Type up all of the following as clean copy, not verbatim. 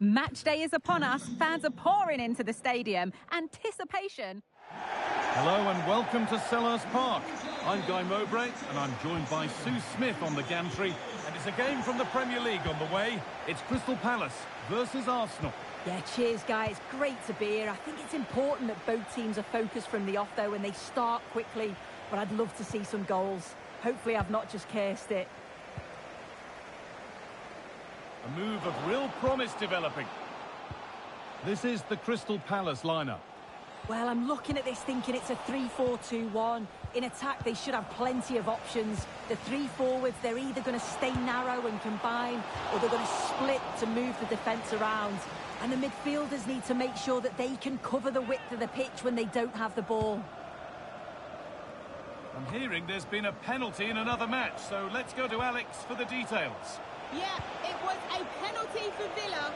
Match day is upon us. Fans are pouring into the stadium. Anticipation. Hello and welcome to Selhurst Park. I'm Guy Mowbray and I'm joined by Sue Smith on the gantry. And it's a game from the Premier League on the way. It's Crystal Palace versus Arsenal. Yeah, cheers, guys. It's great to be here. I think it's important that both teams are focused from the off, though, and they start quickly. But I'd love to see some goals. Hopefully I've not just cursed it. A move of real promise developing. This is the Crystal Palace lineup. Well, I'm looking at this thinking it's a 3-4-2-1. In attack, they should have plenty of options. The three forwards, they're either going to stay narrow and combine, or they're going to split to move the defence around. And the midfielders need to make sure that they can cover the width of the pitch when they don't have the ball. I'm hearing there's been a penalty in another match, so let's go to Alex for the details. Yeah, it was a penalty for Villa.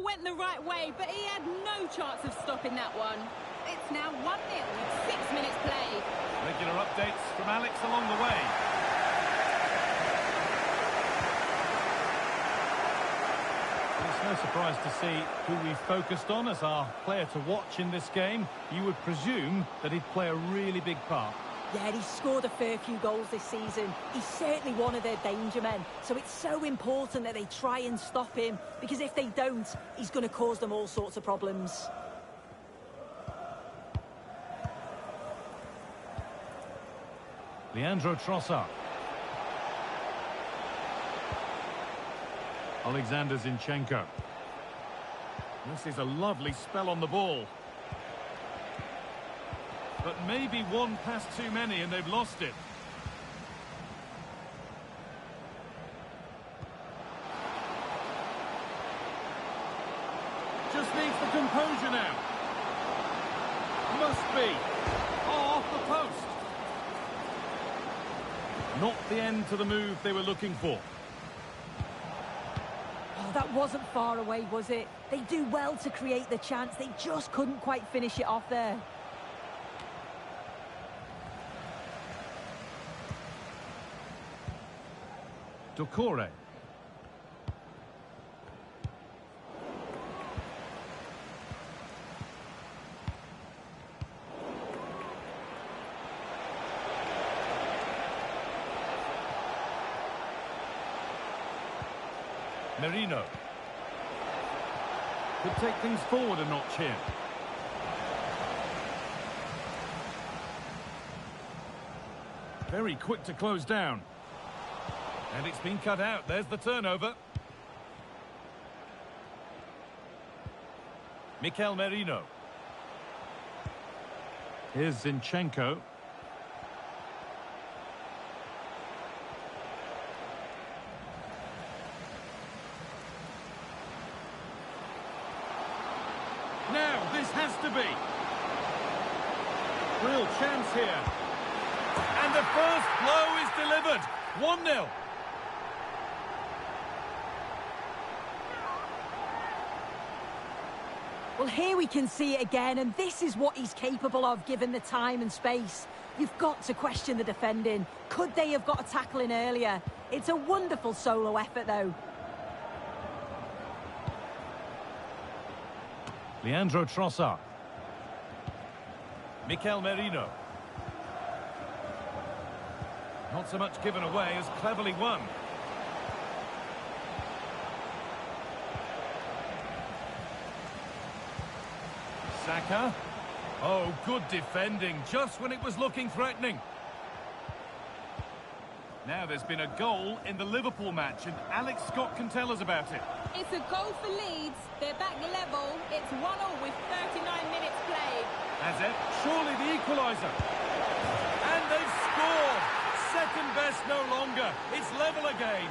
Went the right way, but he had no chance of stopping that one. It's now 1-0 with 6 minutes played. Regular updates from Alex along the way. It's no surprise to see who we focused on as our player to watch in this game. You would presume that he'd play a really big part. Yeah, he's scored a fair few goals this season. He's certainly one of their danger men. So it's so important that they try and stop him, because if they don't, he's going to cause them all sorts of problems. Leandro Trossard. Alexander Zinchenko. This is a lovely spell on the ball. But maybe one pass too many and they've lost it. Just needs the composure now. Must be. Oh, off the post. Not the end to the move they were looking for. Oh, that wasn't far away, was it? They do well to create the chance. They just couldn't quite finish it off there. Doucouré. Merino. Could take things forward a notch here. Very quick to close down. And it's been cut out. There's the turnover. Mikel Merino. Here's Zinchenko. Now, this has to be. Real chance here. And the first blow is delivered. 1-0. Well, here we can see it again, and this is what he's capable of given the time and space. You've got to question the defending. Could they have got a tackle in earlier? It's a wonderful solo effort, though. Leandro Trossard. Mikel Merino. Not so much given away as cleverly won. Saka. Oh, good defending, just when it was looking threatening. Now there's been a goal in the Liverpool match, and Alex Scott can tell us about it. It's a goal for Leeds. They're back level. It's 1-1 with 39 minutes played. As if, surely the equaliser. And they've scored! Second best no longer. It's level again.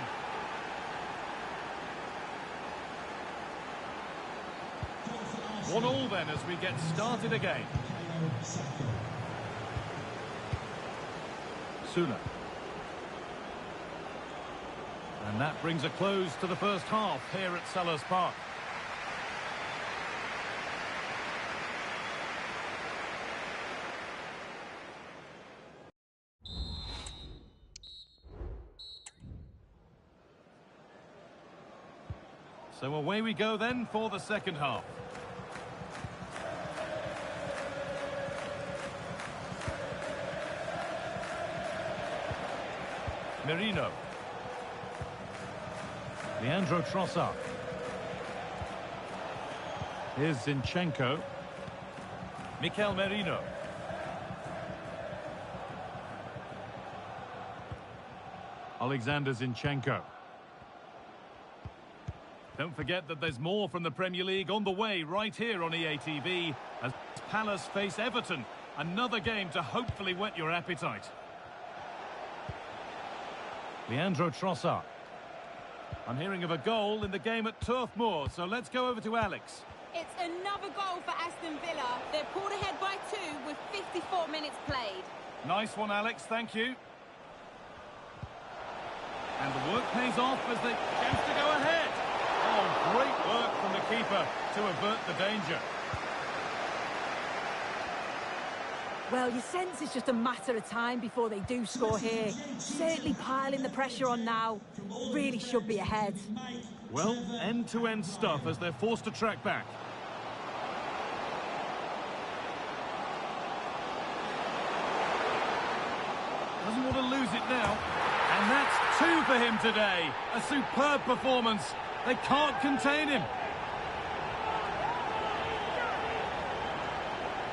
One all then as we get started again. Sula. And that brings a close to the first half here at Selhurst Park. So away we go then for the second half. Merino. Leandro Trossard. Here's Zinchenko. Mikel Merino. Alexander Zinchenko. Don't forget that there's more from the Premier League on the way right here on EA TV as Palace face Everton. Another game to hopefully whet your appetite. Leandro Trossard. I'm hearing of a goal in the game at Turf Moor, so let's go over to Alex. It's another goal for Aston Villa. They're pulled ahead by 2 with 54 minutes played. Nice one, Alex, thank you. And the work pays off as they attempt to go ahead. Oh, great work from the keeper to avert the danger. Well, you sense it's just a matter of time before they do score here. Certainly piling the pressure on now. Really should be ahead. Well, end-to-end stuff as they're forced to track back. Doesn't want to lose it now. And that's 2 for him today. A superb performance. They can't contain him.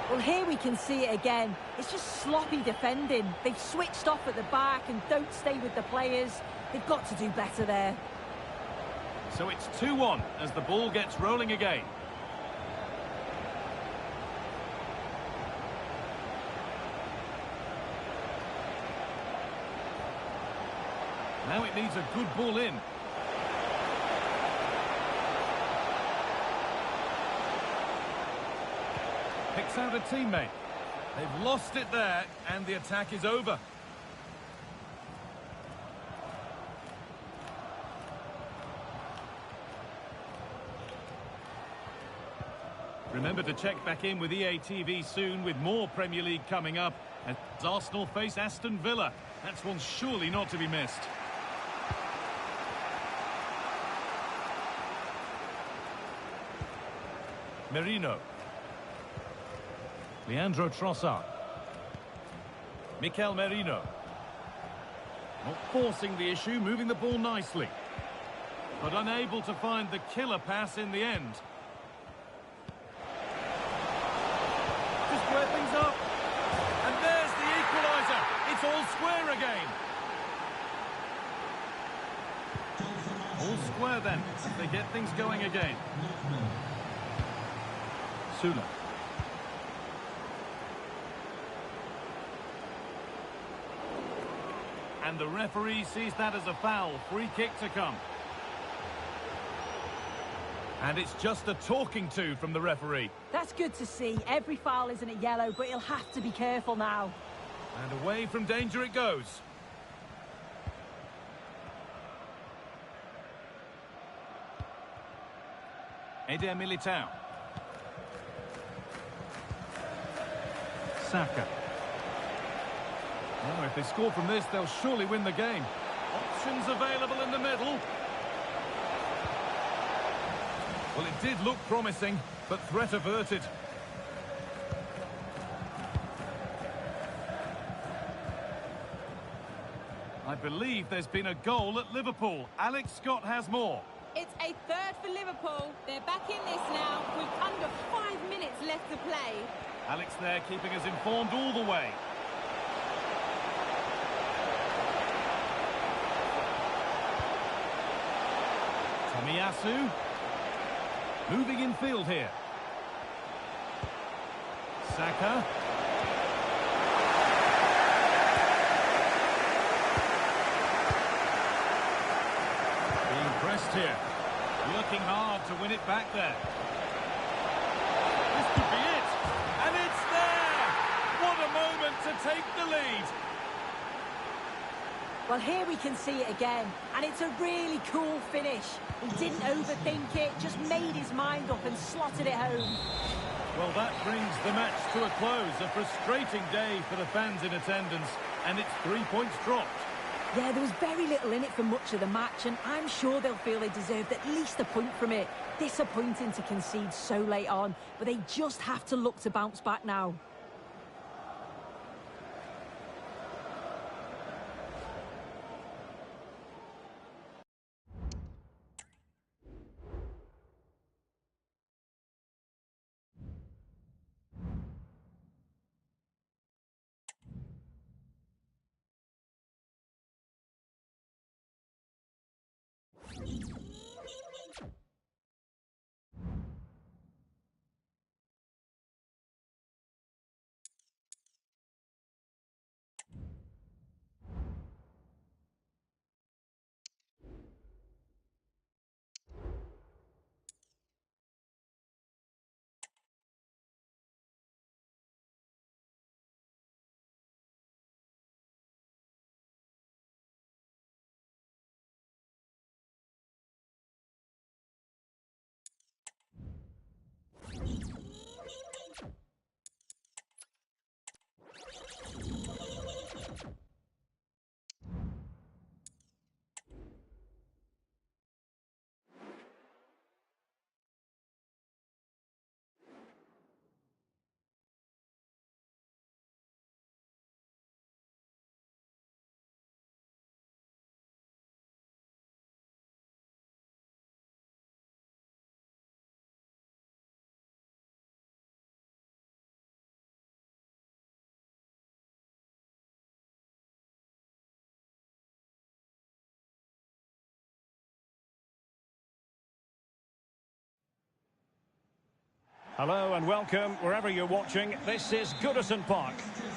Well, here we can see it again. It's just sloppy defending. They've switched off at the back and don't stay with the players. They've got to do better there. So it's 2-1 as the ball gets rolling again. Now it needs a good ball in. Picks out a teammate. They've lost it there, and the attack is over. Remember to check back in with EA TV soon with more Premier League coming up as Arsenal face Aston Villa. That's one surely not to be missed. Merino. Leandro Trossard. Mikel Merino. Not forcing the issue, moving the ball nicely. But unable to find the killer pass in the end. To square things up. And there's the equaliser. It's all square again. All square then, as they get things going again. Sula. And the referee sees that as a foul. Free kick to come. And it's just a talking to from the referee. That's good to see. Every foul isn't a yellow, but he'll have to be careful now. And away from danger it goes. Eder Militao. Saka. Oh, if they score from this, they'll surely win the game. Options available in the middle. Well, it did look promising, but threat averted. I believe there's been a goal at Liverpool. Alex Scott has more. It's a third for Liverpool. They're back in this now with under 5 minutes left to play. Alex there keeping us informed all the way. Tomiyasu. Moving in field here. Saka. Being pressed here. Working hard to win it back there. This could be it. And it's there! What a moment to take the lead. Well, here we can see it again, and it's a really cool finish. He didn't overthink it, just made his mind up and slotted it home. Well, that brings the match to a close. A frustrating day for the fans in attendance, and it's 3 points dropped. Yeah, there was very little in it for much of the match, and I'm sure they'll feel they deserved at least a point from it. Disappointing to concede so late on, but they just have to look to bounce back now. Hello and welcome wherever you're watching. This is Goodison Park.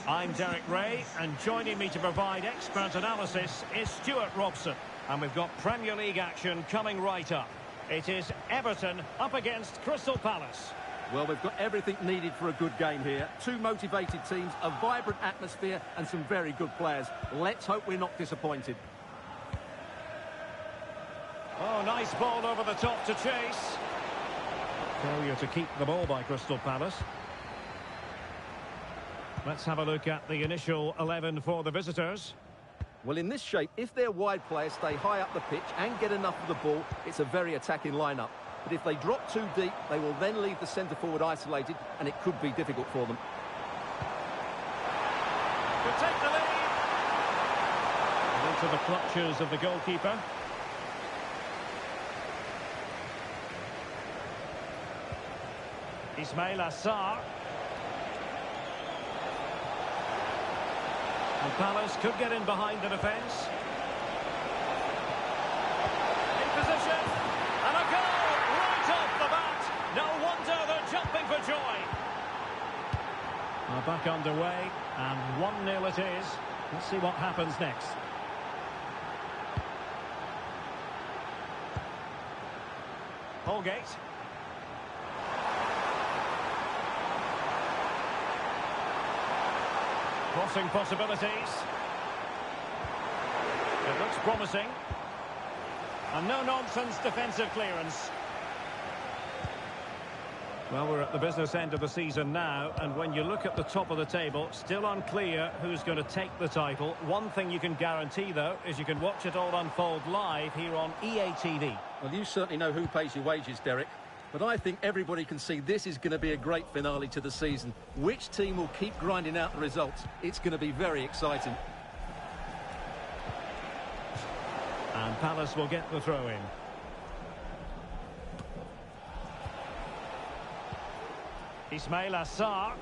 I'm Derek Ray, and joining me to provide expert analysis is Stuart Robson. And we've got Premier League action coming right up. It is Everton up against Crystal Palace. Well, we've got everything needed for a good game here. Two motivated teams, a vibrant atmosphere and some very good players. Let's hope we're not disappointed. Oh, nice ball over the top to chase. Failure to keep the ball by Crystal Palace. Let's have a look at the initial 11 for the visitors. Well, in this shape, if their wide players stay high up the pitch and get enough of the ball, it's a very attacking lineup. But if they drop too deep, they will then leave the centre-forward isolated, and it could be difficult for them. Could take the lead. Into the clutches of the goalkeeper. Ismail Assar. And Palace could get in behind the defence. In position. And a goal right off the bat. No wonder they're jumping for joy. Well, back underway, and 1-0 it is. Let's see what happens next. Holgate. Crossing possibilities. It looks promising. And no-nonsense defensive clearance. Well, we're at the business end of the season now, and when you look at the top of the table, still unclear who's going to take the title. One thing you can guarantee, though, is you can watch it all unfold live here on EA TV. Well, you certainly know who pays your wages, Derek. But I think everybody can see this is going to be a great finale to the season. Which team will keep grinding out the results? It's going to be very exciting. And Palace will get the throw-in. Ismail Assar.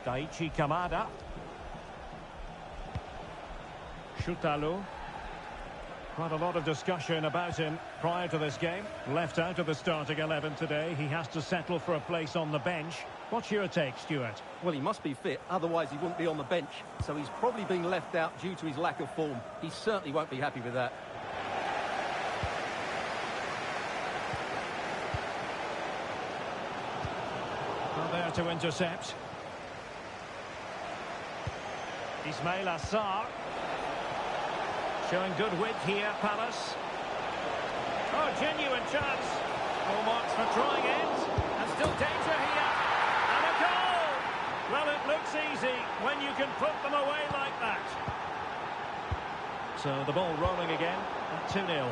Daichi Kamada. Shutalo. Quite a lot of discussion about him prior to this game. Left out of the starting 11 today. He has to settle for a place on the bench. What's your take, Stuart? Well, he must be fit, otherwise he wouldn't be on the bench. So he's probably being left out due to his lack of form. He certainly won't be happy with that. Well, there to intercept. Ismail Assar. Showing good width here, Palace. Oh, genuine chance. Full marks for trying it. And still danger here. And a goal! Well, it looks easy when you can put them away like that. So the ball rolling again at 2-0.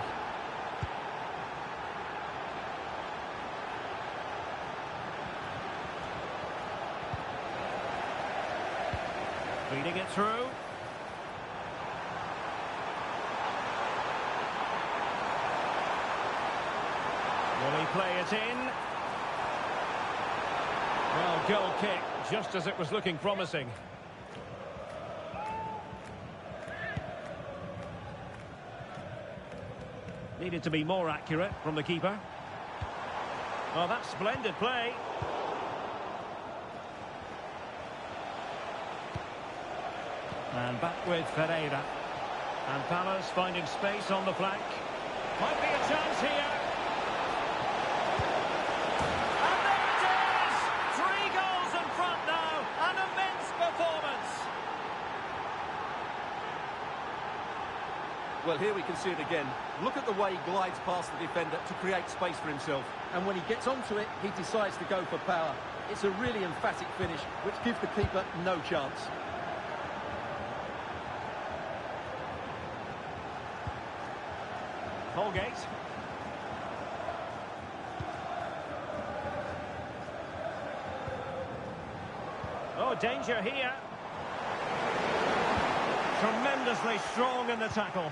Feeding it through. Will he play it in? Well, goal kick, just as it was looking promising. Needed to be more accurate from the keeper. Oh, that's splendid play. And back with Ferreira. And Palace finding space on the flank. Might be a chance here. And there it is! 3 goals in front now. An immense performance. Well, here we can see it again. Look at the way he glides past the defender to create space for himself. And when he gets onto it, he decides to go for power. It's a really emphatic finish, which gives the keeper no chance. Holgate. Oh, danger here. Tremendously strong in the tackle.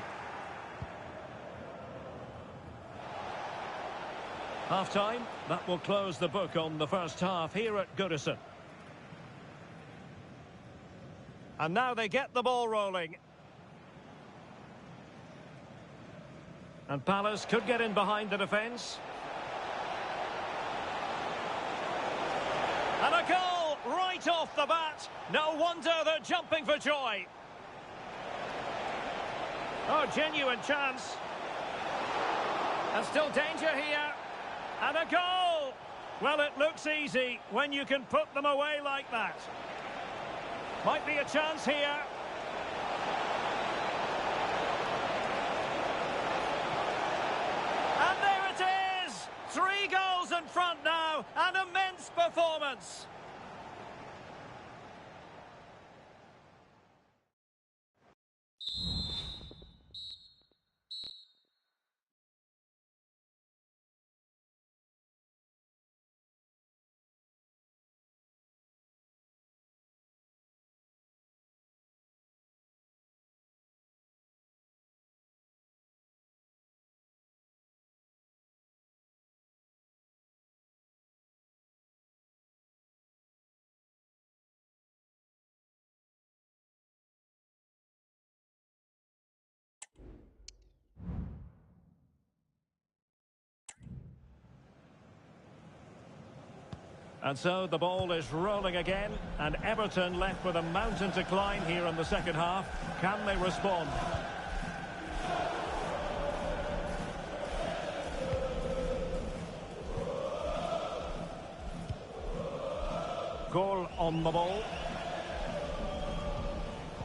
Half-time. That will close the book on the first half here at Goodison. And now they get the ball rolling. And Palace could get in behind the defence. And a goal right off the bat. No wonder they're jumping for joy. Oh, genuine chance. And still danger here. And a goal. Well, it looks easy when you can put them away like that. Might be a chance here. And there it is! 3 goals in front now. An immense performance. And so the ball is rolling again, and Everton left with a mountain to climb here in the second half. Can they respond? Goal on the ball.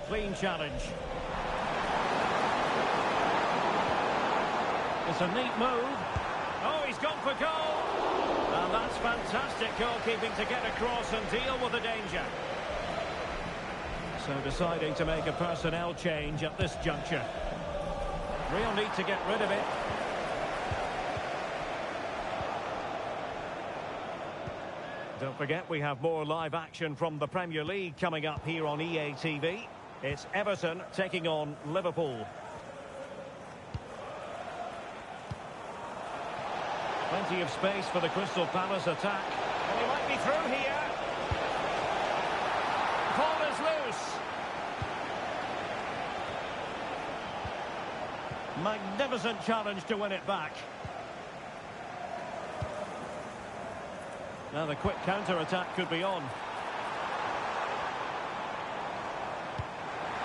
Clean challenge. It's a neat move. Oh, he's gone for goal. And that's fantastic goalkeeping to get across and deal with the danger. So deciding to make a personnel change at this juncture. Real need to get rid of it. Don't forget we have more live action from the Premier League coming up here on EA TV. It's Everton taking on Liverpool. Plenty of space for the Crystal Palace attack. Well, he might be through here. Ball is loose. Magnificent challenge to win it back. Now the quick counter-attack could be on.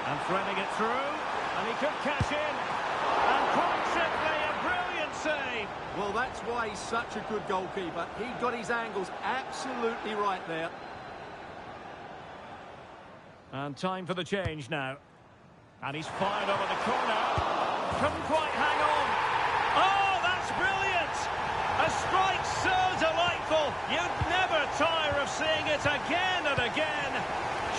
And threading it through, and he could cash in. And quite simply, a brilliant save. Well, that's why he's such a good goalkeeper. He got his angles absolutely right there. And time for the change now. And he's fired over the corner. Couldn't quite hang on. Oh, that's brilliant! A strike so delightful. You'd never tire of seeing it again and again.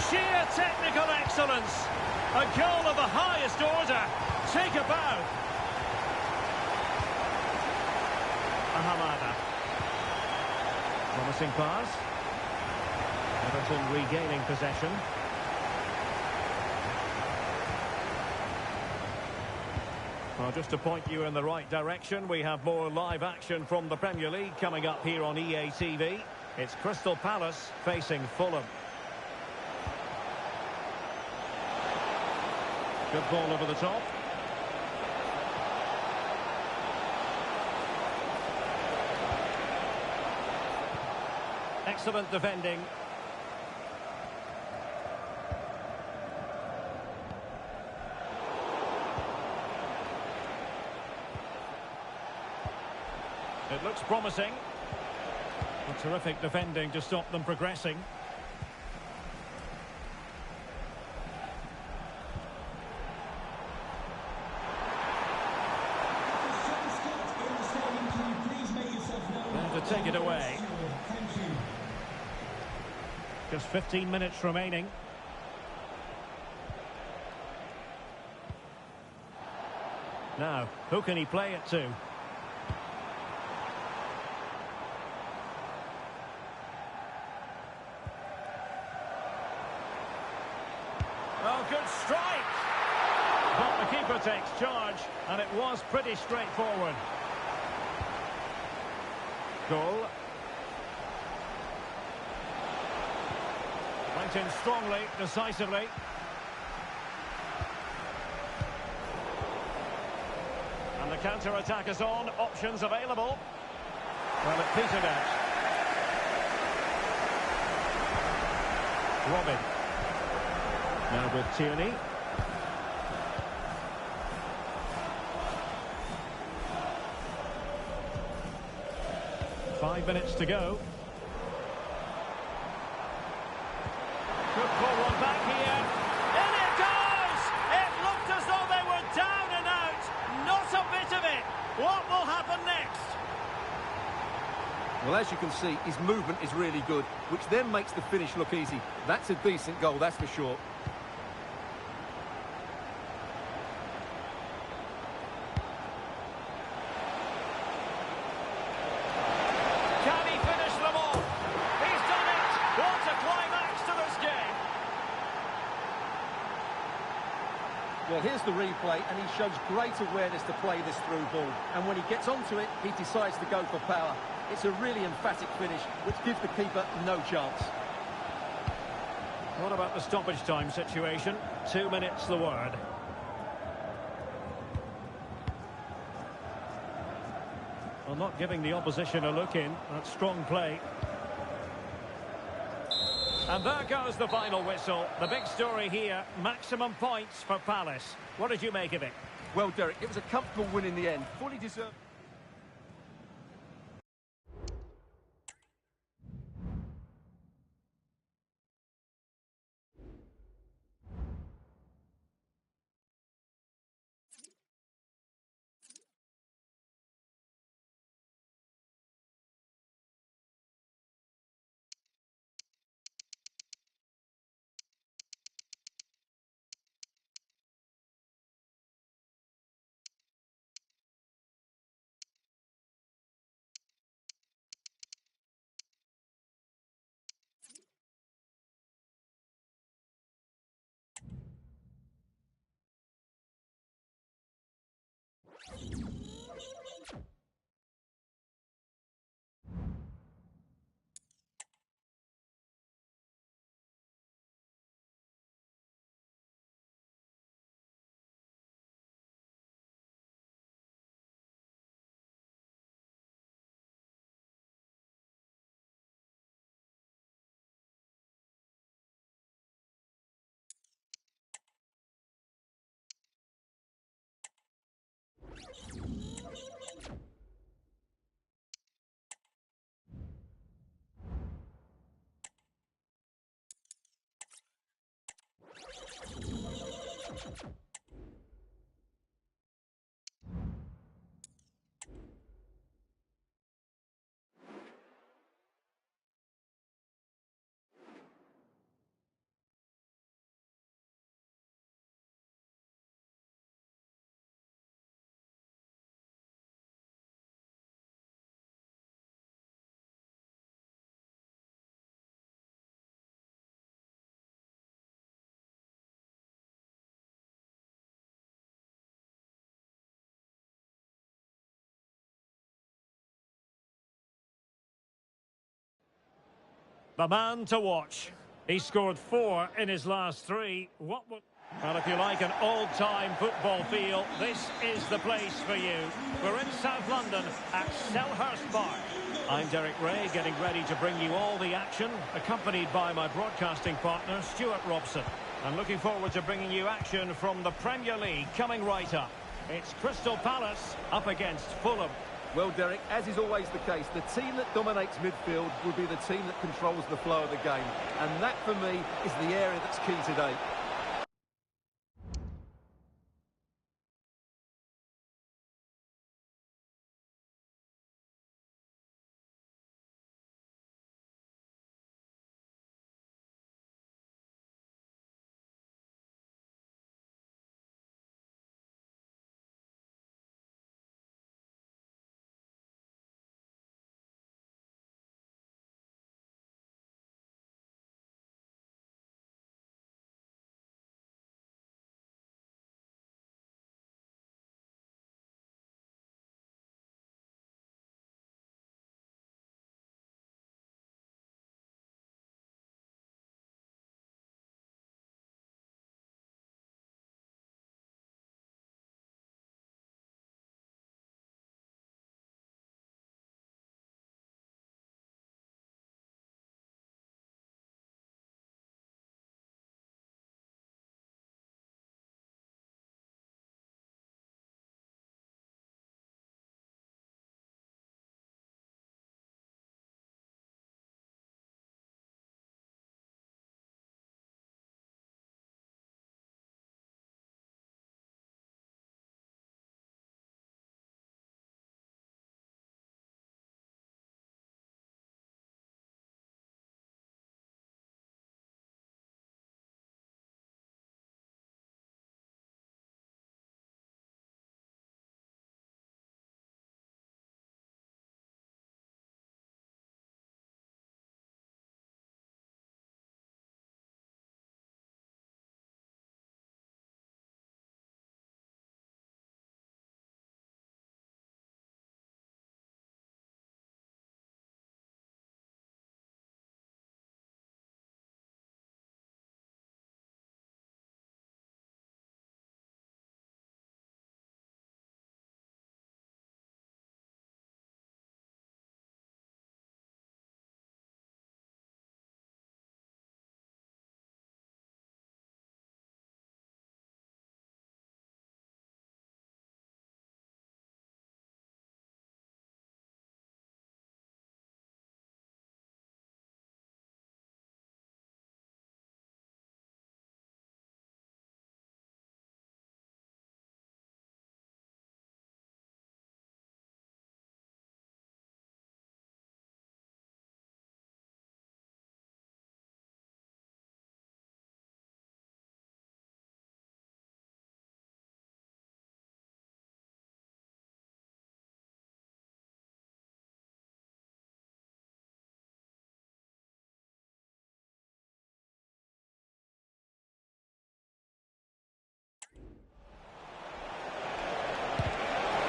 Sheer technical excellence. A goal of the highest order. Take a bow. Ahamada. Promising pass. Everton regaining possession. Well, just to point you in the right direction, we have more live action from the Premier League coming up here on EA TV. It's Crystal Palace facing Fulham. Good ball over the top. Excellent defending. It looks promising. A terrific defending to stop them progressing. There to take it away. Just 15 minutes remaining. Now, who can he play it to? Oh, good strike! But the keeper takes charge, and it was pretty straightforward. Goal. Went in strongly, decisively. And the counter-attack is on, options available. Well, it petered out. Robin. Now with Tierney. Five minutes to go. Could pull one back here. In it goes! It looked as though they were down and out. Not a bit of it. What will happen next? Well, as you can see, his movement is really good, which then makes the finish look easy. That's a decent goal, that's for sure. Can he finish them off? He's done it! What a climax to this game! Well, here's the replay, and he shows great awareness to play this through ball. And when he gets onto it, he decides to go for power. It's a really emphatic finish, which gives the keeper no chance. What about the stoppage time situation? 2 minutes the word. Well, not giving the opposition a look in. That's strong play. And there goes the final whistle. The big story here, maximum points for Palace. What did you make of it? Well, Derek, it was a comfortable win in the end. Fully deserved. The man to watch. He scored 4 in his last 3. What would... Well, if you like an old-time football feel, this is the place for you. We're in South London at Selhurst Park. I'm Derek Ray, getting ready to bring you all the action, accompanied by my broadcasting partner, Stuart Robson. I'm looking forward to bringing you action from the Premier League coming right up. It's Crystal Palace up against Fulham. Well, Derek, as is always the case, the team that dominates midfield will be the team that controls the flow of the game. And that, for me, is the area that's key today.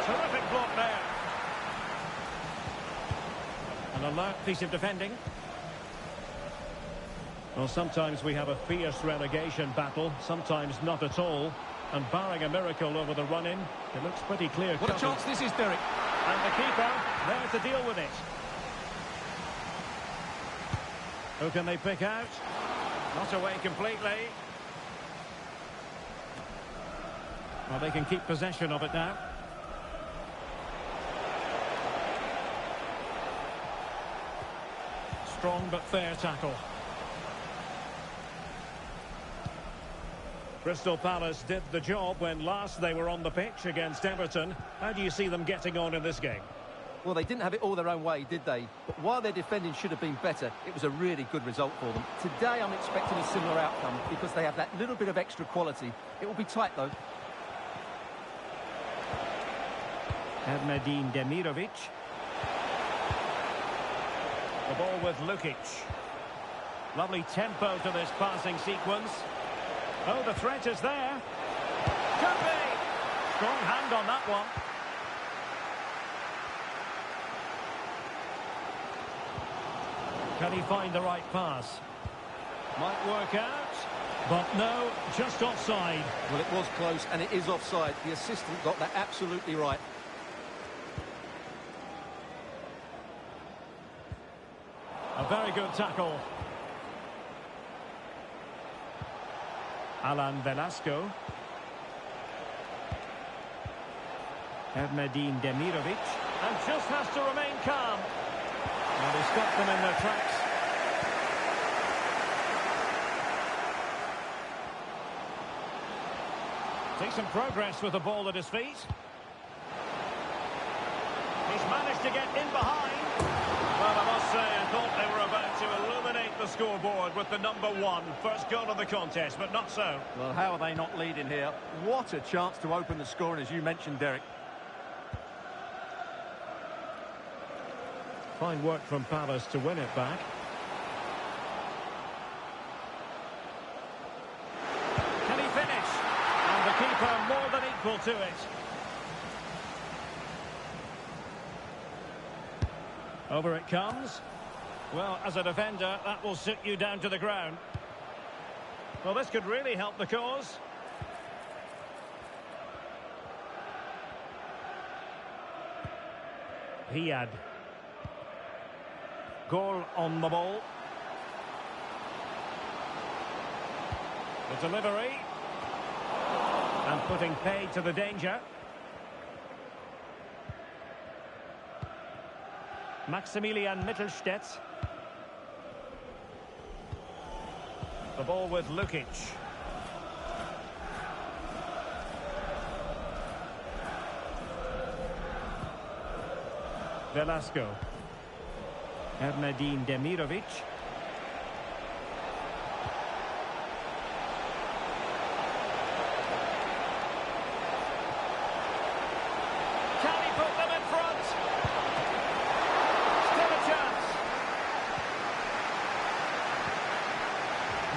Terrific block there. An alert piece of defending. Well, sometimes we have a fierce relegation battle, sometimes not at all. And barring a miracle over the run-in, it looks pretty clear. What a chance this is, Derek. And the keeper there to deal with it. Who can they pick out? Not away completely. Well, they can keep possession of it now. Strong but fair tackle. Crystal Palace did the job when last they were on the pitch against Everton. How do you see them getting on in this game? Well, they didn't have it all their own way, did they? But while their defending should have been better, it was a really good result for them. Today, I'm expecting a similar outcome because they have that little bit of extra quality. It will be tight, though. Erdmedin Demirovic. The ball with Lukic. Lovely tempo to this passing sequence. Oh, the threat is there. Could be. Strong hand on that one. Can he find the right pass? Might work out, but no, just offside. Well, it was close, and it is offside. The assistant got that absolutely right. A very good tackle. Alan Velasco. Erdmedin Demirovic. And just has to remain calm. And he stopped them in their tracks. Decent progress with the ball at his feet. He's managed to get in behind. Well, I must say, I thought they were about to illuminate the scoreboard with the #1. First goal of the contest, but not so. Well, how are they not leading here? What a chance to open the scoring, as you mentioned, Derek. Fine work from Palace to win it back. Can he finish? And the keeper more than equal to it. Over it comes. Well, as a defender, that will sit you down to the ground. Well, this could really help the cause. Hiad. Goal on the ball. The delivery. And putting paid to the danger. Maximilian Mittelstädt. The ball with Lukic. Velasco. Erdmedin Demirovic. Can he put them in front? Still a chance.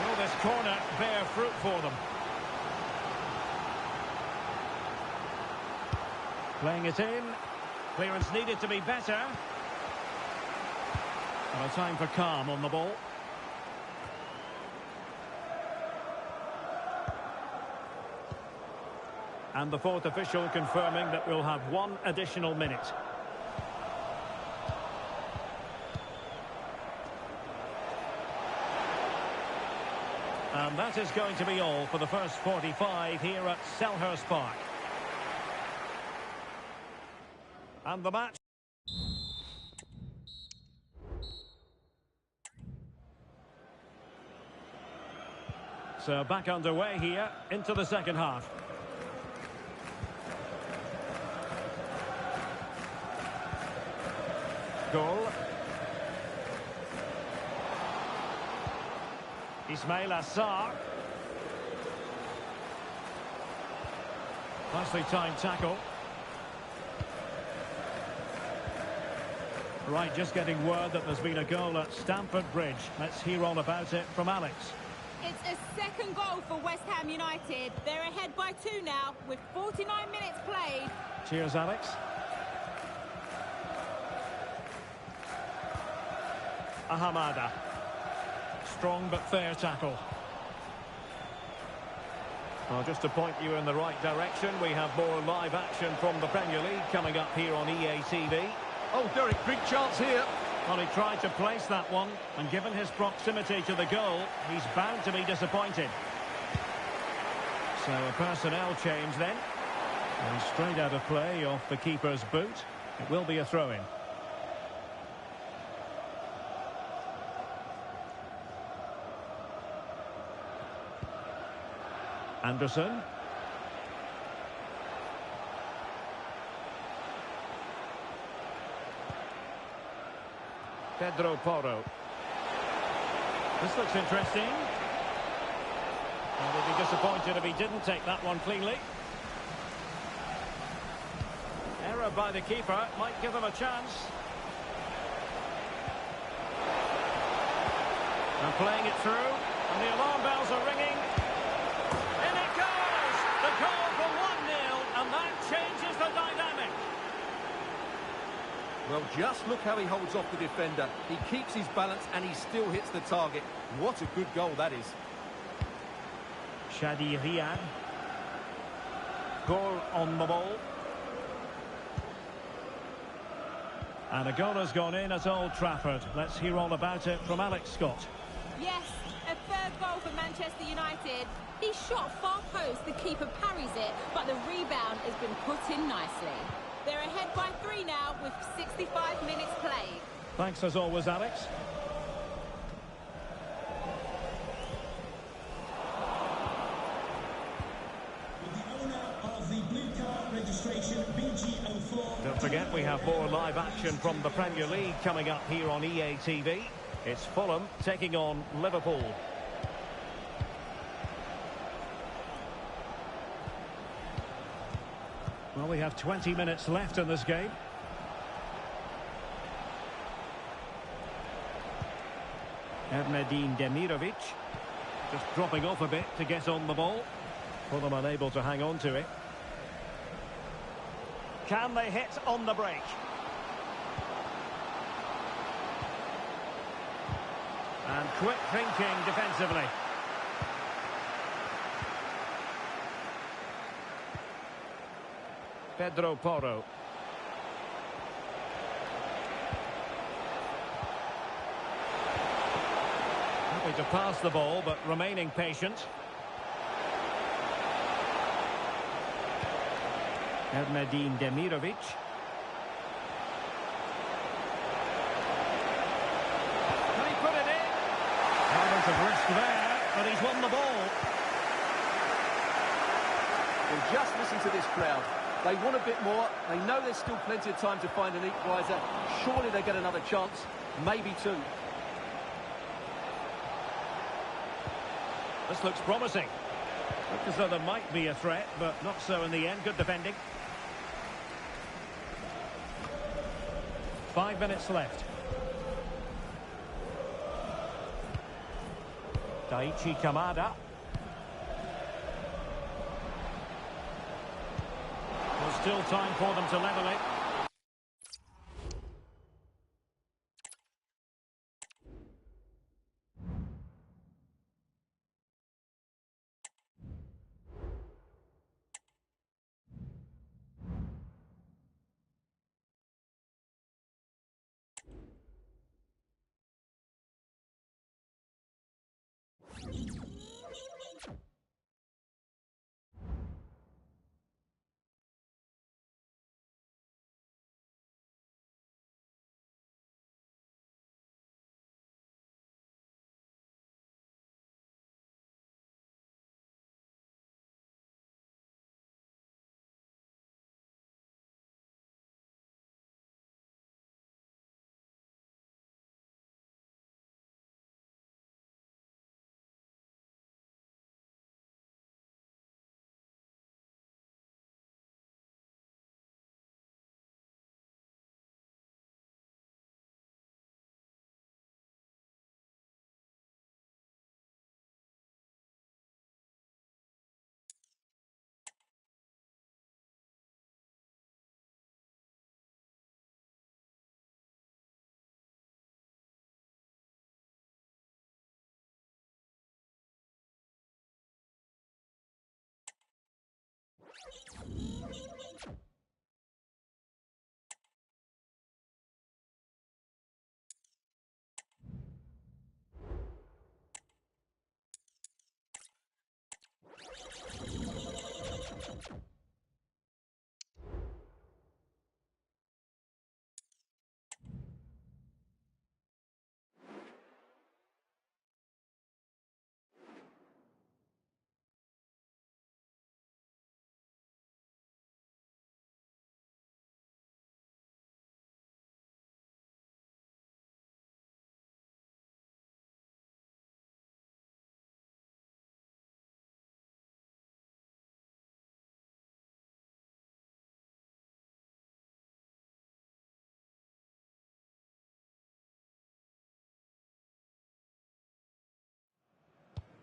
Will this corner bear fruit for them? Playing it in. Clearance needed to be better. And a time for calm on the ball. And the fourth official confirming that we'll have one additional minute. And that is going to be all for the first 45 here at Selhurst Park. And the match. So back underway here into the second half. Goal. Ismail Assar. Nicely timed tackle. Right, just getting word that there's been a goal at Stamford Bridge. Let's hear all about it from Alex. It's a second goal for West Ham United. They're ahead by 2 now with 49 minutes played. Cheers, Alex. Ahamada. Strong but fair tackle. Well, just to point you in the right direction, we have more live action from the Premier League coming up here on EA TV. Oh, Derek, big chance here. Well, he tried to place that one, and given his proximity to the goal, he's bound to be disappointed. So a personnel change then. And straight out of play off the keeper's boot. It will be a throw-in. Anderson. Pedro Porro. This looks interesting. And he'd be disappointed if he didn't take that one cleanly. Error by the keeper might give him a chance. And playing it through, and the alarm bells are ringing. In it goes! The goal for 1-0, and that changes the dynamic. Well, just look how he holds off the defender. He keeps his balance and he still hits the target. What a good goal that is. Shadi Riyad. Goal on the ball. And a goal has gone in at Old Trafford. Let's hear all about it from Alex Scott. Yes, a third goal for Manchester United. He shot far post, the keeper parries it, but the rebound has been put in nicely. They're ahead by 3 now with 65 minutes played. Thanks as always, Alex. Don't forget, we have more live action from the Premier League coming up here on EA TV. It's Fulham taking on Liverpool. Well, we have 20 minutes left in this game. Erdmedin Demirovic just dropping off a bit to get on the ball. Fulham unable to hang on to it. Can they hit on the break? And quick thinking defensively. Pedro Porro. Happy to pass the ball, but remaining patient. Erdmedin Demirovic. Can he put it in? Element of risk there, but he's won the ball. Well, just listen to this crowd. They want a bit more. They know there's still plenty of time to find an equaliser. Surely they get another chance, maybe two. This looks promising. Looks as though there might be a threat, but not so in the end. Good defending. 5 minutes left. Daichi Kamada. There's still time for them to level it.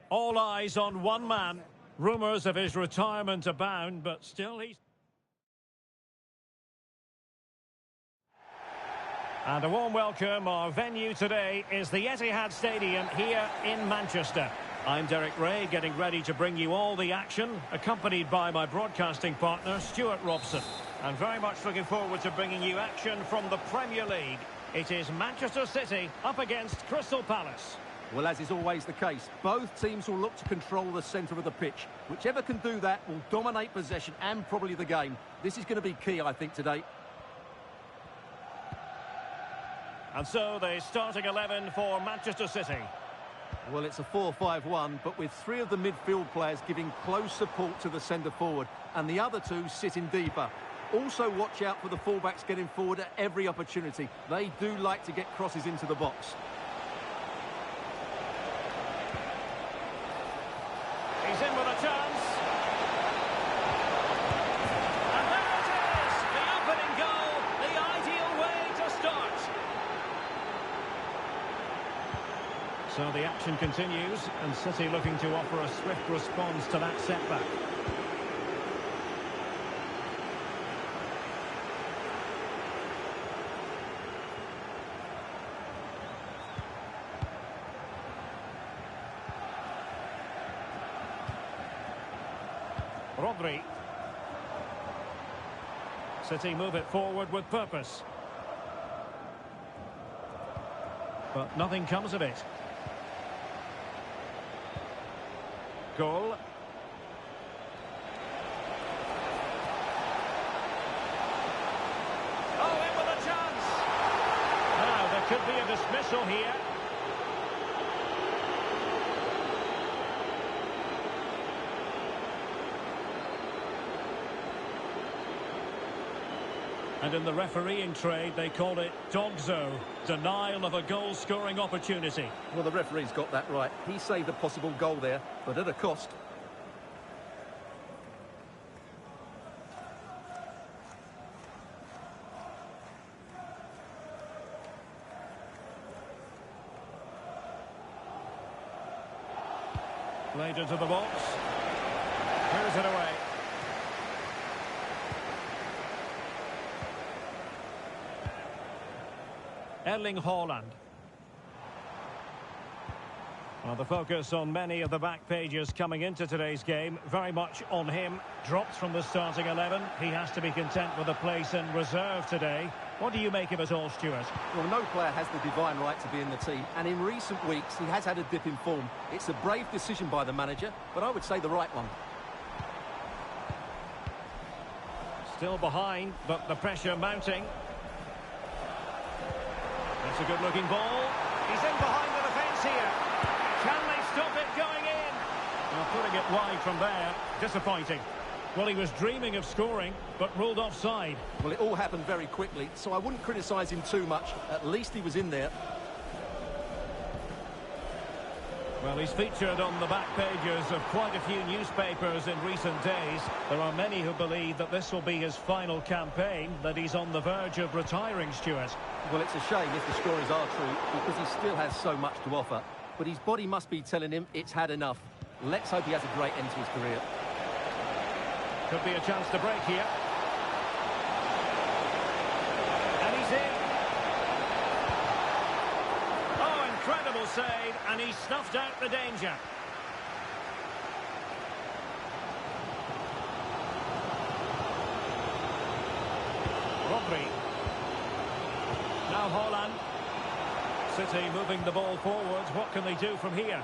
All eyes on one man. Rumours of his retirement abound, but still he's... And a warm welcome. Our venue today is the Etihad Stadium here in Manchester. I'm Derek Ray, getting ready to bring you all the action, accompanied by my broadcasting partner, Stuart Robson. And very much looking forward to bringing you action from the Premier League. It is Manchester City up against Crystal Palace. Well, as is always the case, both teams will look to control the centre of the pitch. Whichever can do that will dominate possession and probably the game. This is going to be key, I think, today. And so the starting 11 for Manchester City. Well, it's a 4-5-1, but with three of the midfield players giving close support to the centre forward, and the other two sitting deeper. Also watch out for the fullbacks getting forward at every opportunity. They do like to get crosses into the box. He's in with a chance. And there it is! The opening goal, the ideal way to start. So the action continues, and City looking to offer a swift response to that setback. Rodri. City move it forward with purpose. But nothing comes of it. Goal. Oh, in with a chance. Now, there could be a dismissal here. And in the refereeing trade, they call it dogzo, denial of a goal-scoring opportunity. Well, the referee's got that right. He saved a possible goal there, but at a cost. Played into the box. Here's it away. Erling Haaland. Well, the focus on many of the back pages coming into today's game, very much on him. Dropped from the starting 11. He has to be content with a place in reserve today. What do you make of it all, Stuart? Well, no player has the divine right to be in the team, and in recent weeks he has had a dip in form. It's a brave decision by the manager, but I would say the right one. Still behind, but the pressure mounting. That's a good-looking ball. He's in behind the defence here. Can they stop it going in? Well, putting it wide from there. Disappointing. Well, he was dreaming of scoring, but ruled offside. Well, it all happened very quickly, so I wouldn't criticise him too much. At least he was in there. Well, he's featured on the back pages of quite a few newspapers in recent days. There are many who believe that this will be his final campaign, that he's on the verge of retiring, Stuart. Well, it's a shame if the stories are true, because he still has so much to offer. But his body must be telling him it's had enough. Let's hope he has a great end to his career. Could be a chance to break here. And he's in. Oh, incredible save, and he snuffed out the danger. Rodri. Now Haaland. City moving the ball forwards. What can they do from here?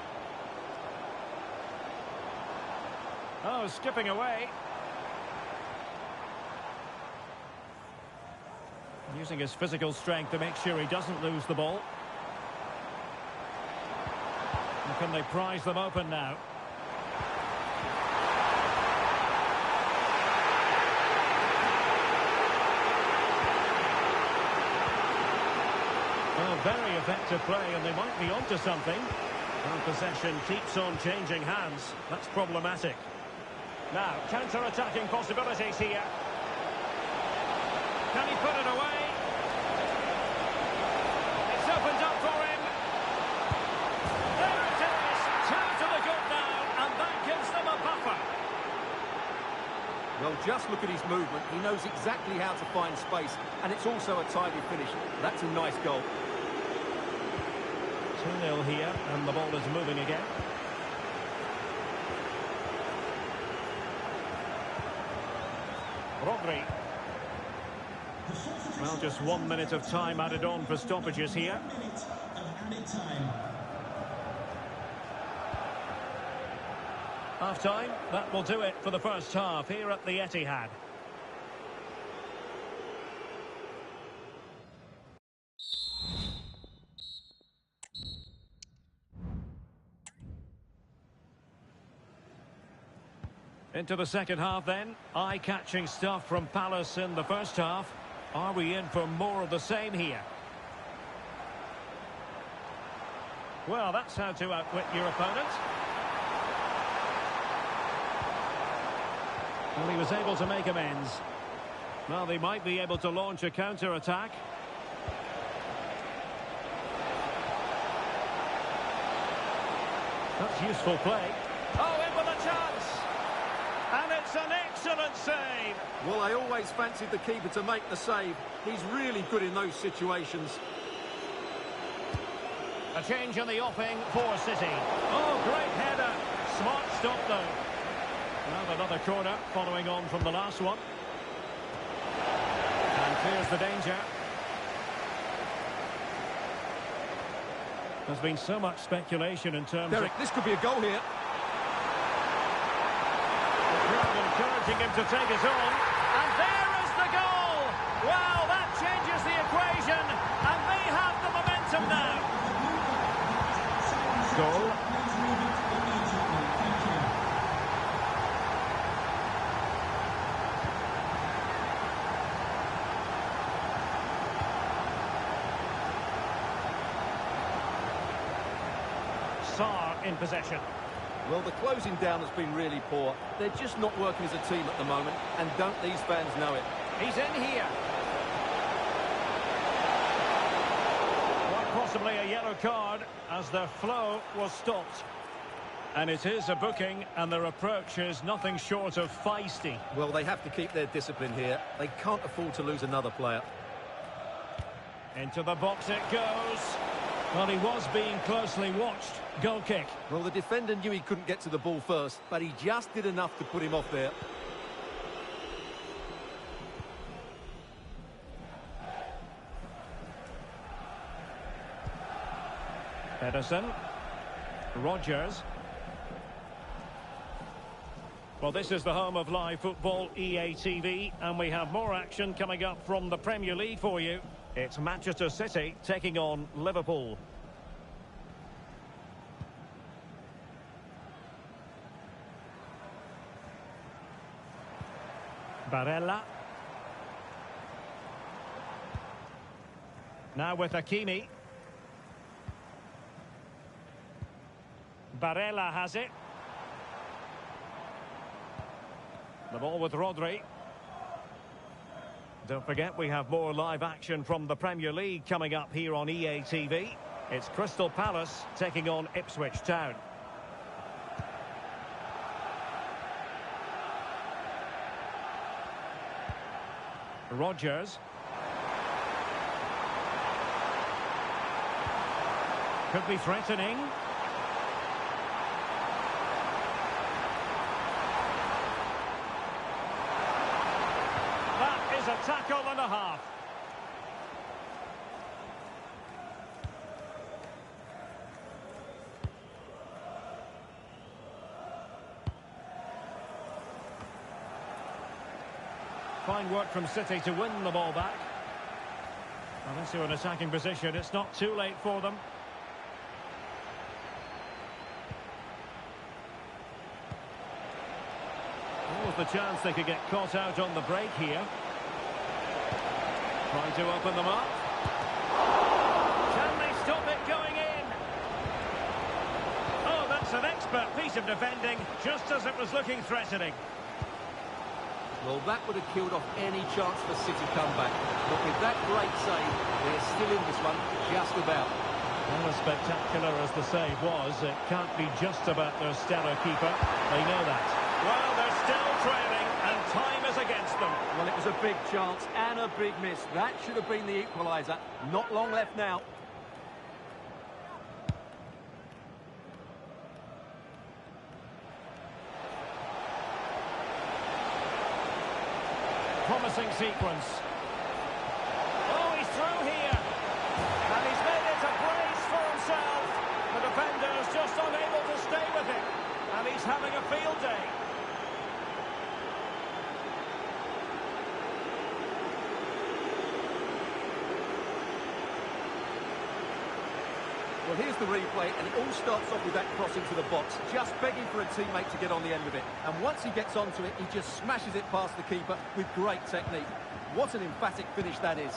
Oh, skipping away. Using his physical strength to make sure he doesn't lose the ball. And can they prize them open now? Well, very effective play, and they might be onto something. Well, possession keeps on changing hands. That's problematic. Now, counter-attacking possibilities here. Can he put it away? It's opened up for him. There it is. Two to the good now, and that gives them a buffer. Well, Well, just look at his movement. He knows exactly how to find space, and it's also a tidy finish. That's a nice goal. 2-0 here, and the ball is moving again. Rodri. Well, just 1 minute of time added on for stoppages here. Half-time, that will do it for the first half here at the Etihad. Into the second half then. Eye-catching stuff from Palace in the first half. Are we in for more of the same here? Well, that's how to outwit your opponent. Well, he was able to make amends. Well, they might be able to launch a counter-attack. That's useful play. Oh, in with a chance! And it's an excellent save! Well, I always fancied the keeper to make the save. He's really good in those situations. A change in the offing for City. Oh, great header. Smart stop, though. Now another corner following on from the last one. And clears the danger. There's been so much speculation in terms Derek, this could be a goal here. The crowd encouraging him to take it on. And there is the goal! Wow, that changes the equation. And they have the momentum now. Goal. In possession. Well, the closing down has been really poor. They're just not working as a team at the moment, and don't these fans know it? He's in here. Quite possibly a yellow card as their flow was stopped. And it is a booking, and their approach is nothing short of feisty. Well, they have to keep their discipline here. They can't afford to lose another player. Into the box it goes. Well, he was being closely watched. Goal kick. Well, the defender knew he couldn't get to the ball first, but he just did enough to put him off there. Edison. Rogers. Well, this is the home of live football, EA TV, and we have more action coming up from the Premier League for you. It's Manchester City taking on Liverpool. Barella. Now with Hakimi. Barella has it. The ball with Rodri. Don't forget, we have more live action from the Premier League coming up here on EA TV. It's Crystal Palace taking on Ipswich Town. Rogers. Could be threatening. That is a tackle and a half. Fine work from City to win the ball back. Unless you're in attacking position, it's not too late for them. What was the chance they could get caught out on the break here? Trying to open them up. Can they stop it going in? Oh, that's an expert piece of defending, just as it was looking threatening. Well, that would have killed off any chance for City comeback. But with that great save, they're still in this one, just about. Well, as spectacular as the save was, it can't be just about their stellar keeper. They know that. Well, they're still trailing, and time is Well, it was a big chance and a big miss. That should have been the equaliser. Not long left now. Promising sequence. Oh, he's through here. And he's made it a brace for himself. The defender's just unable to stay with him. And he's having a field day. Well, here's the replay, and it all starts off with that cross into the box, just begging for a teammate to get on the end of it. And once he gets onto it, he just smashes it past the keeper with great technique. What an emphatic finish that is.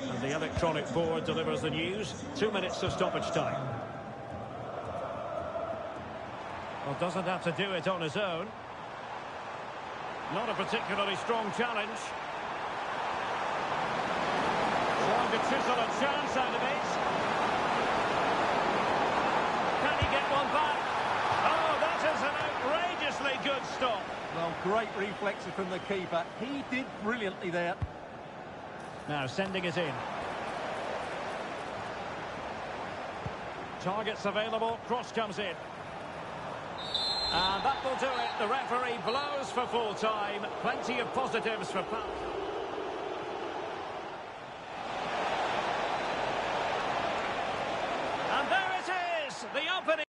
And the electronic board delivers the news. 2 minutes of stoppage time. Well, doesn't have to do it on his own. Not a particularly strong challenge. Trying to chisel a chance out of it. Can he get one back? Oh, that is an outrageously good stop. Well, great reflexes from the keeper. He did brilliantly there. Now sending it in. Targets available, cross comes in. And that will do it. The referee blows for full time. Plenty of positives for Pat. And there it is, the opening.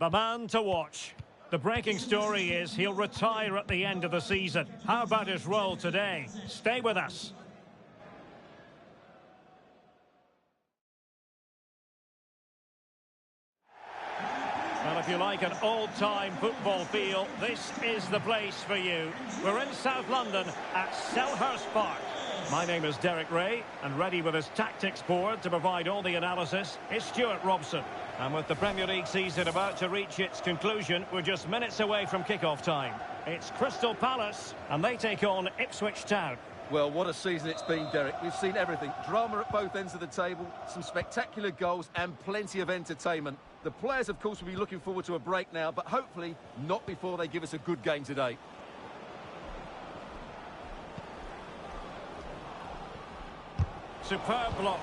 The man to watch. The breaking story is he'll retire at the end of the season. How about his role today? Stay with us. Well, if you like an old-time football feel, this is the place for you. We're in South London at Selhurst Park. My name is Derek Ray, and ready with his tactics board to provide all the analysis is Stuart Robson. And with the Premier League season about to reach its conclusion, we're just minutes away from kick-off time. It's Crystal Palace, and they take on Ipswich Town. Well, what a season it's been, Derek. We've seen everything. Drama at both ends of the table, some spectacular goals and plenty of entertainment. The players, of course, will be looking forward to a break now, but hopefully not before they give us a good game today. Superb block.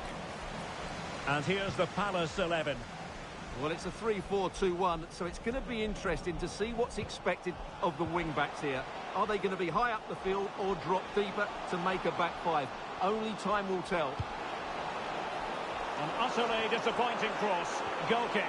And here's the Palace 11. Well, it's a 3-4-2-1, so it's going to be interesting to see what's expected of the wing-backs here. Are they going to be high up the field or drop deeper to make a back five? Only time will tell. An utterly disappointing cross. Goal kick.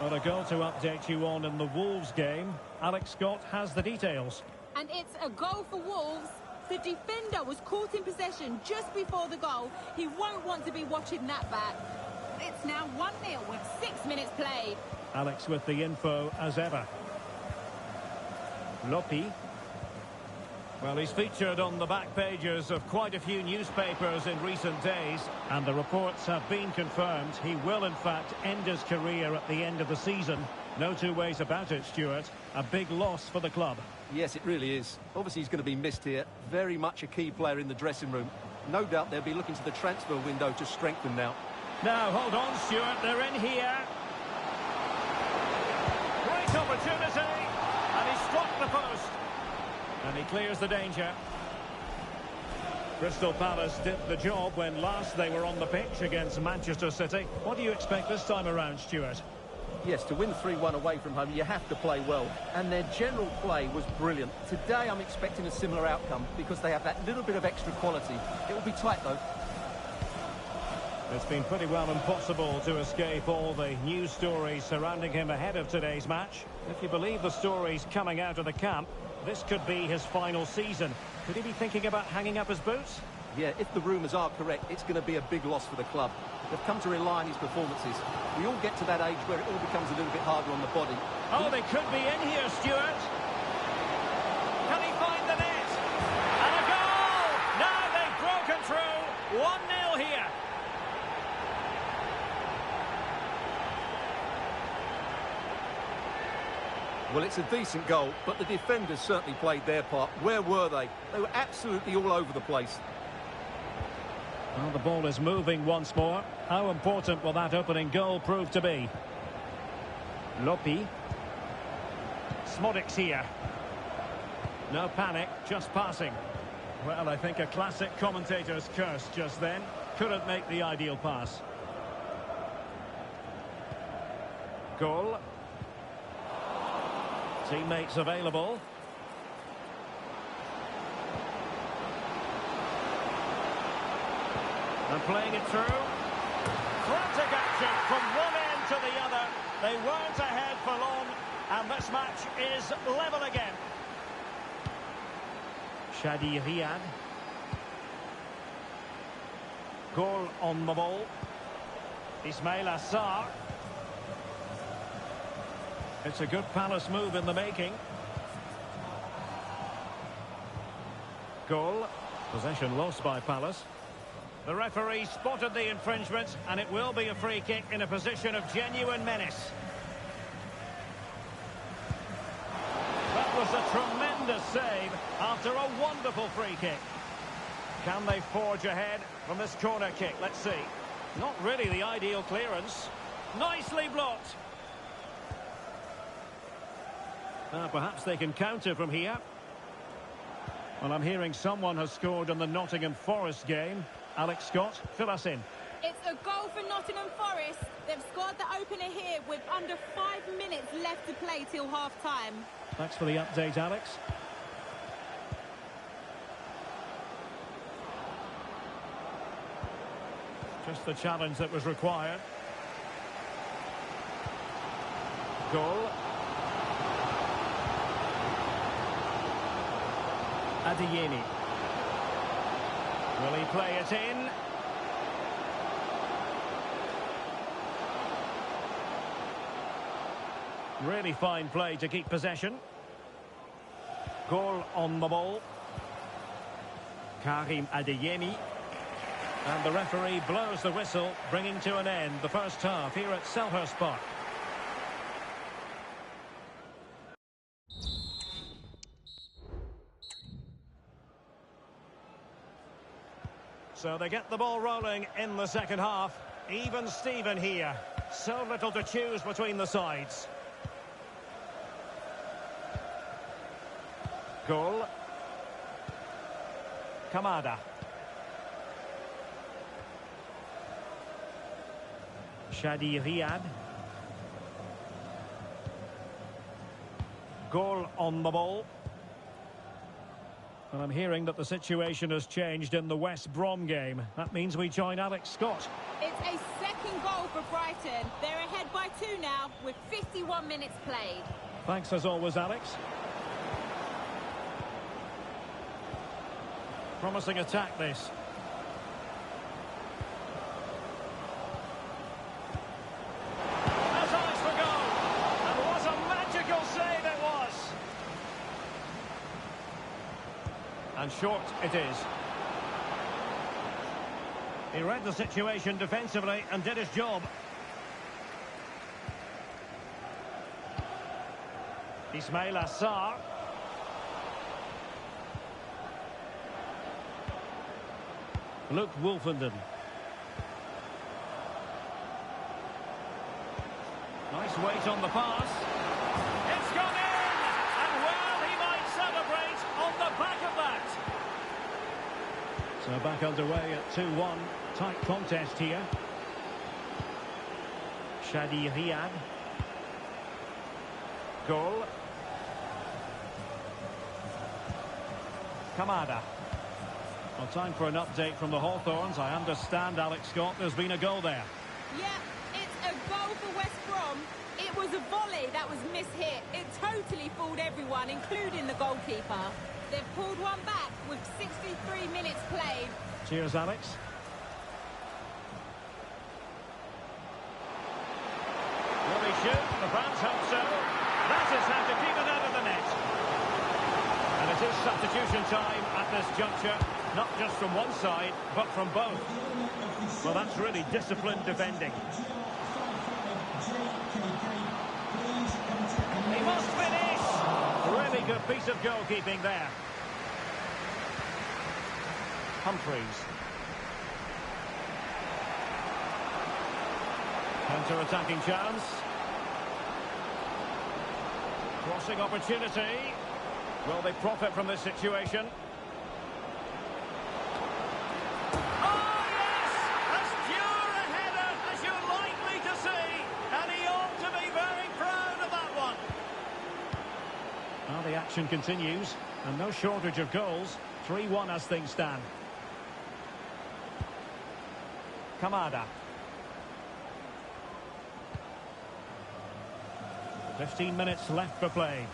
Well, a goal to update you on in the Wolves game. Alex Scott has the details. And it's a goal for Wolves. The defender was caught in possession just before the goal. He won't want to be watching that back. It's now 1-0 with 6 minutes played. Alex with the info as ever. Lopi. Well, he's featured on the back pages of quite a few newspapers in recent days, and the reports have been confirmed. He will, in fact, end his career at the end of the season. No two ways about it, Stuart. A big loss for the club. Yes, it really is. Obviously, he's going to be missed here. Very much a key player in the dressing room. No doubt they'll be looking to the transfer window to strengthen now. Now, hold on, Stuart. They're in here. Great opportunity. And he struck the post. And he clears the danger. Crystal Palace did the job when last they were on the pitch against Manchester City. What do you expect this time around, Stuart? Yes, to win 3-1 away from home, you have to play well. And their general play was brilliant. Today, I'm expecting a similar outcome because they have that little bit of extra quality. It will be tight, though. It's been pretty well impossible to escape all the news stories surrounding him ahead of today's match. If you believe the stories coming out of the camp, this could be his final season. Could he be thinking about hanging up his boots? Yeah, if the rumours are correct, it's going to be a big loss for the club. They've come to rely on his performances. We all get to that age where it all becomes a little bit harder on the body. Oh, they could be in here, Stuart. Can he find the net? And a goal! Now they've broken through. 1-0 here. Well, it's a decent goal, but the defenders certainly played their part. Where were they? They were absolutely all over the place. Well, the ball is moving once more. How important will that opening goal prove to be? Lopi. Smodic's here. No panic, just passing. Well, I think a classic commentator's curse just then. Couldn't make the ideal pass. Goal. Teammates available. And playing it through. Frantic action from one end to the other. They weren't ahead for long, and this match is level again. Shadi Riyad. Goal on the ball. Ismail Assar. It's a good Palace move in the making. Goal. Possession lost by Palace. The referee spotted the infringement, and it will be a free kick in a position of genuine menace. That was a tremendous save after a wonderful free kick. Can they forge ahead from this corner kick? Let's see. Not really the ideal clearance. Nicely blocked. Perhaps they can counter from here. Well, I'm hearing someone has scored in the Nottingham Forest game. Alex Scott, fill us in. It's a goal for Nottingham Forest. They've scored the opener here with under 5 minutes left to play till half-time. Thanks for the update, Alex. Just the challenge that was required. Goal. Adeyemi. Will he play it in? Really fine play to keep possession. Goal on the ball. Karim Adeyemi. And the referee blows the whistle, bringing to an end the first half here at Selhurst Park. So they get the ball rolling in the second half. Even Steven here. So little to choose between the sides. Goal. Kamada. Shadi Riyad. Goal on the ball. And I'm hearing that the situation has changed in the West Brom game. That means we join Alex Scott. It's a second goal for Brighton. They're ahead by 2 now with 51 minutes played. Thanks as always, Alex. Promising attack, this. That's eyes for goal. And what a magical save it was. And short it is. He read the situation defensively and did his job. Ismail Assar. Luke Wolfenden. Nice weight on the pass. It's gone in! And well, he might celebrate on the back of that. So back underway at 2-1. Tight contest here. Shadi Riyad. Goal. Kamada. Well, time for an update from the Hawthorns. I understand, Alex Scott, there's been a goal there. Yeah, it's a goal for West Brom. It was a volley that was mishit. It totally fooled everyone, including the goalkeeper. They've pulled one back with 63 minutes played. Cheers, Alex. Will he shoot? The fans hope so. That is how to keep it out of the net. And it is substitution time at this juncture. Not just from one side, but from both. Well, that's really disciplined defending. He must finish! Really good piece of goalkeeping there. Humphreys. Counter-attacking chance. Crossing opportunity. Will they profit from this situation? The action continues, and no shortage of goals. 3-1 as things stand. Kamada. 15 minutes left for play.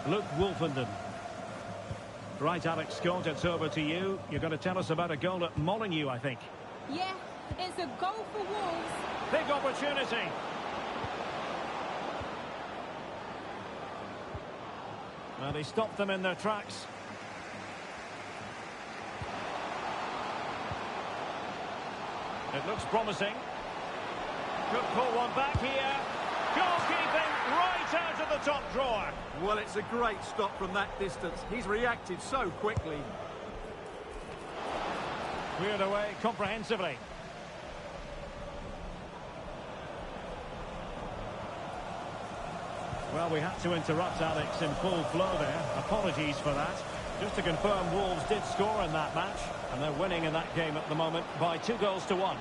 Luke Wolfenden. Right, Alex Scott, it's over to you. You're going to tell us about a goal at Molineux, I think. Yeah, it's a goal for Wolves. Big opportunity. Well, he stopped them in their tracks. It looks promising. Could pull one back here. Goalkeeping right out of the top drawer. Well, it's a great stop from that distance. He's reacted so quickly. Cleared away comprehensively. Well, we had to interrupt Alex in full flow there. Apologies for that. Just to confirm, Wolves did score in that match, and they're winning in that game at the moment by 2-1.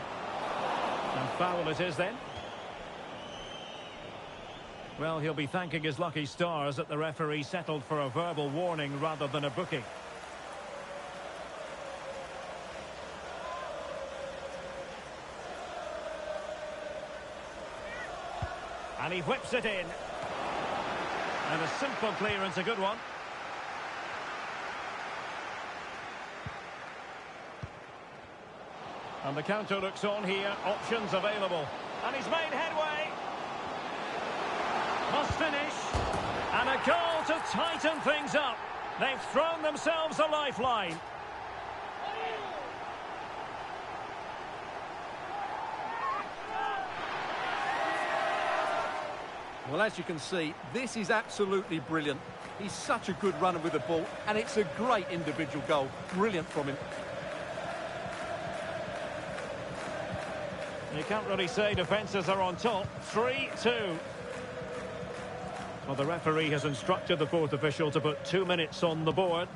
And foul it is then. Well, he'll be thanking his lucky stars that the referee settled for a verbal warning rather than a booking. And he whips it in. And a simple clearance, a good one. And the counter looks on here. Options available. And he's made headway. Must finish. And a goal to tighten things up. They've thrown themselves a lifeline. Well, as you can see, this is absolutely brilliant. He's such a good runner with the ball, and it's a great individual goal. Brilliant from him. You can't really say defences are on top. 3-2. Well, the referee has instructed the fourth official to put 2 minutes on the board.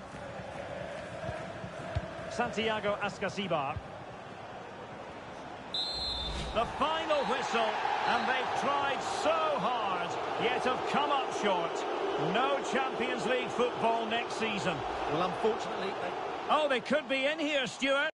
Santiago Ascasibar. The final whistle, and they've tried so hard, yet have come up short. No Champions League football next season. Well, unfortunately... Oh, they could be in here, Stuart.